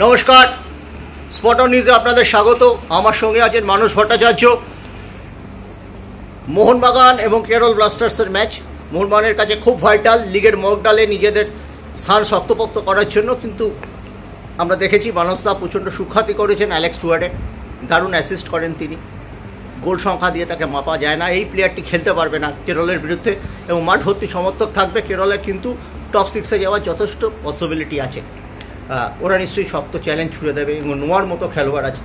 নমস্কার, spot on নিউজে আপনাদের স্বাগত। আমার সঙ্গে আছেন মানস ভট্টাচার্য। মোহনবাগান এবং কেরল ব্লাস্টার্সের ম্যাচ মোহনবাগানের কাছে খুব ভাইটাল, লিগের মগডালে নিজেদের স্থান শক্তপোক্ত করার জন্য। কিন্তু আমরা দেখেছি মানসদা প্রচণ্ড সুখ্যাতি করেছেন অ্যালেক্স স্টুয়ার্টে, দারুণ অ্যাসিস্ট করেন তিনি। গোল সংখ্যা দিয়ে তাকে মাপা যায় না। এই প্লেয়ারটি খেলতে পারবে না কেরলের বিরুদ্ধে এবং মাঠ ভর্তি সমর্থক থাকবে। কেরলের কিন্তু টপ 6-এ যাওয়ার যথেষ্ট পসিবিলিটি আছে। ওরা নিশ্চয়ই শক্ত চ্যালেঞ্জ ছুড়ে দেবে এবং নোয়ার মতো খেলোয়াড় আছে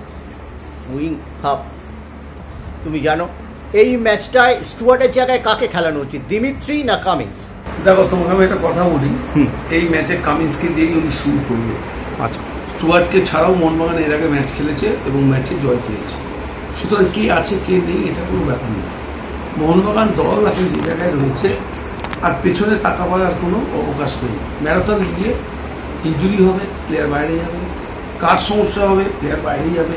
উইং হাফ। তুমি জানো এই ম্যাচটায় স্টুয়ার্টের জায়গায় কাকে খেলানো উচিত, দিমিত্রি না কামিন্স? দেখো, তোমাকে আমি একটা কথা বলি, এই ম্যাচে কামিন্সকে দিয়েই উনি শুরু করবে। আচ্ছা, স্টুয়ার্টকে ছাড়াও মোহনবাগান এর আগে ম্যাচ খেলেছে এবং ম্যাচে জয় পেয়েছে। সুতরাং কে আছে কে নেই এটা কোনো ব্যাপার নয়। মোহনবাগান দল এখন যে জায়গায় রয়েছে আর পেছনে তাকাবার আর কোনো অবকাশ নেই। ম্যারাথন গিয়ে ইনজুরি হবে, প্লেয়ার বাইরে যাবে, কার সমস্যা হবে, প্লেয়ার বাইরে যাবে।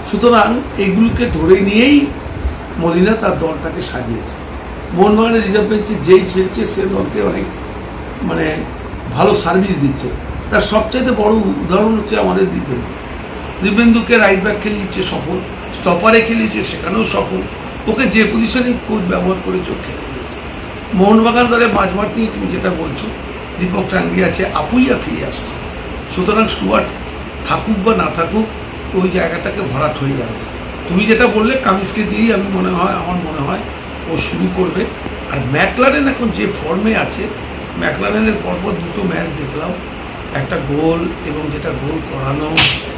সুতরাং এগুলোকে ধরে নিয়েই মলিনা তার দলটাকে সাজিয়েছে। মোহনবাগানের রিজার্ভ বেঞ্চে যেই খেলছে সে দলকে অনেক ভালো সার্ভিস দিচ্ছে। তার সবচাইতে বড় উদাহরণ হচ্ছে আমাদের দিব্যেন্দুকে রাইট ব্যাক খেলিয়েছে সফল, স্টপারে খেলিয়েছে সেখানেও সফল। ওকে যে পজিশনে কোচ ব্যবহার করেছে ও খেলে দিয়েছে। মোহনবাগান দলের মাঝমাঠ নিয়ে তুমি যেটা বলছো, দীপক টাঙ্গি আছে, আপুইয়া ফিরে আসছে। সুতরাং স্টুয়ার্ট থাকুক বা না থাকুক ওই জায়গাটাকে ভরাট হয়ে যাবে। তুমি যেটা বললে কামিন্সকে দিয়েই আমার মনে হয় ও শুরু করবে। আর ম্যাকলারেন এখন যে ফর্মে আছে, ম্যাকলারেনের পরপর দুটো ম্যাচ দেখলাম, একটা গোল এবং যেটা গোল করানো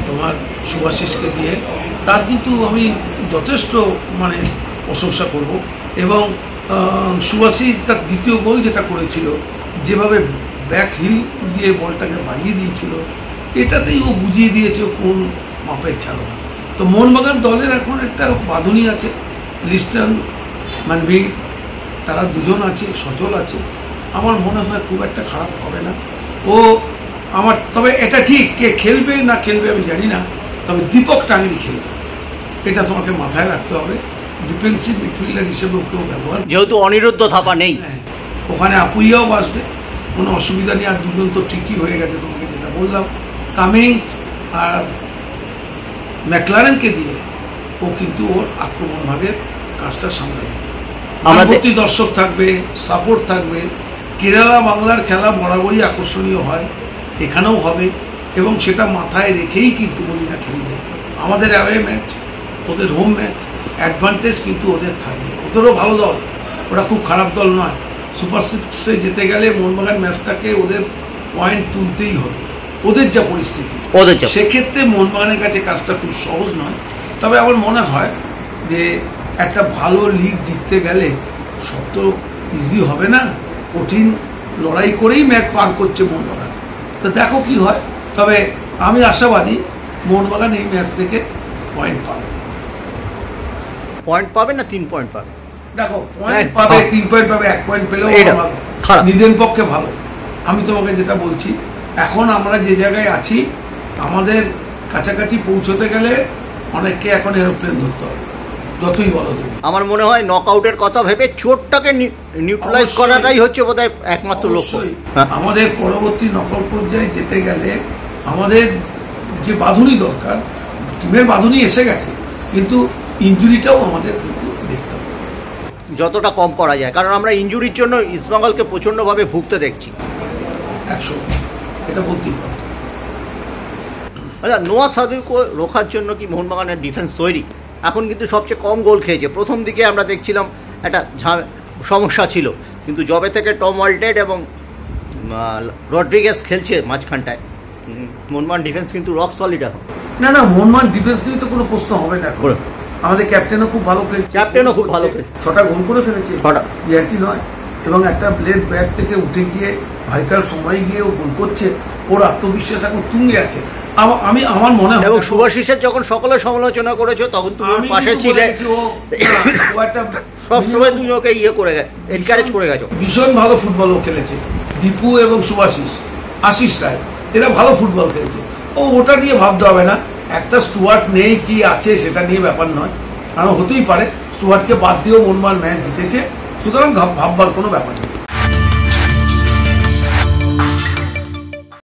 তোমার সুভাশিসকে দিয়ে, তার কিন্তু আমি যথেষ্ট প্রশংসা করব। এবং সুভাশিস তার দ্বিতীয় গোল যেটা করেছিল, যেভাবে ব্যাক হিল দিয়ে বলটাকে বাড়িয়ে দিয়েছিল, এটাতেই ও বুঝিয়ে দিয়েছে কোন মাপের খেলোয়াড়। তো মোহনবাগান দলের এখন একটা বাঁধুনি আছে, লিস্টন মানভি, তারা দুজন আছে, সচল আছে। আমার মনে হয় খুব একটা খারাপ হবে না ও আমার। তবে এটা ঠিক, কে খেলবে না খেলবে আমি জানি না, তবে দীপক টাঙ্গি খেলবে, এটা তোমাকে মাথায় রাখতে হবে। ডিফেন্সিভ মিডফিল্ডার হিসেবে ওকেও ব্যবহার, যেহেতু অনিরুদ্ধ থাপা নেই, ওখানে আপুইয়াও বাসবে, কোনো অসুবিধা নেই। আর দুজন তো ঠিকই হয়ে গেছে, তোমাকে যেটা বললাম। কামিন্স আর ম্যাকলারেনকে দিয়ে ও কিন্তু ওর আক্রমণ ভাগের কাজটা সামলাবে। পরবর্তী দর্শক থাকবে, সাপোর্ট থাকবে। কেরালা বাংলার খেলা বরাবরই আকর্ষণীয় হয়, এখানেও হবে এবং সেটা মাথায় রেখেই কিন্তু মলিনা খেলবে। আমাদের অ্যাওয়ে ম্যাচ, ওদের হোম ম্যাচ, অ্যাডভান্টেজ কিন্তু ওদের থাকবে। ওদেরও ভালো দল, ওরা খুব খারাপ দল নয়। সুপার সিক্সে যেতে গেলে মোহনবাগান ম্যাচটাকে ওদের পয়েন্ট তুলতেই হবে, ওদের যা পরিস্থিতি। সেক্ষেত্রে মোহনবাগানের কাছে কাজটা খুব সহজ নয়। তবে আমার মনে হয় যে একটা ভালো লিগ জিততে গেলে সব তো ইজি হবে না, কঠিন লড়াই করেই ম্যাচ পার করছে মোহনবাগান। তো দেখো কি হয়। তবে আমি আশাবাদী মোহনবাগান এই ম্যাচ থেকে পয়েন্ট পাবে। পয়েন্ট পাবে না 3 পয়েন্ট পাবে? দেখো, পয়েন্ট পাবে, 3 পয়েন্ট পাবে, 1 পয়েন্ট পেলেও ভালো, নিজের পক্ষে ভালো। আমি তোমাকে যেটা বলছি, এখন আমরা যে জায়গায় আছি, আমাদের কাছাকাছি পৌঁছতে গেলে অনেককে এখন এরোপ্লেন ধরতে হবে, যতই বলো তুমি। আমার মনে হয় নকআউটের কথা ভেবে চোটটাকে নিউট্রালাইজ করাটাই হচ্ছে বোধহয় একমাত্র লক্ষ্য। আমাদের পরবর্তী নকআউট পর্যায়ে যেতে গেলে আমাদের যে বাঁধুনি দরকার, টিমের বাঁধুনি এসে গেছে, কিন্তু ইনজুরিটাও আমাদের কিন্তু দেখতে হবে যতটা কম করা যায়। কারণ আমরা ইনজুরির জন্য ইস্টবেঙ্গলকে প্রচণ্ডভাবে ভুগতে দেখছি। 100, এটা বলতেই পারি। আচ্ছা, নোয়া সাদুকে রোখার জন্য কি মোহনবাগানের ডিফেন্স তৈরি? এখন কিন্তু সবচেয়ে কম গোল খেয়েছে। প্রথম দিকে আমরা দেখছিলাম একটা সমস্যা ছিল, কিন্তু যবে থেকে টম ওয়াল্টেড এবং রড্রিগেজ খেলছে মাঝখানটায়, মোহনবাগান ডিফেন্স কিন্তু রক সলিড এখন। না, মোহনবাগান ডিফেন্স নিয়ে তো কোনো প্রশ্ন হবে না। আমাদের ক্যাপ্টেনও খুব ভালো খেলছে, 6টা গোল করে ফেলেছে, 6টা ইয়ার্কি নয়। এবং একটা প্লেট ব্যাক থেকে উঠে গিয়ে ভাইটাল সময় গিয়ে ও গোল করছে, ওর আত্মবিশ্বাস এখন তুঙ্গে আছে। আমার মনে হয়, এবং সুভাশিসের যখন সকলে সমালোচনা করেছো তখন তুমি ওর পাশে ছিলে, সবসময় তুমি ওকে এনকারেজ করে গেছো। ভীষণ ভালো ফুটবল ও খেলেছে। দীপু এবং সুভাশিস, আশিস রায়, এরা ভালো ফুটবল খেলছে। ওটা নিয়ে ভাবতে হবে না। একটা স্টুয়ার্ট নেই কি আছে সেটা নিয়ে ব্যাপার নয়, কারণ হতেই পারে স্টুয়ার্টকে বাদ দিয়েও মোহনবাগান ম্যাচ জিতেছে। সুতরাং ভাববার কোনো ব্যাপার নেই।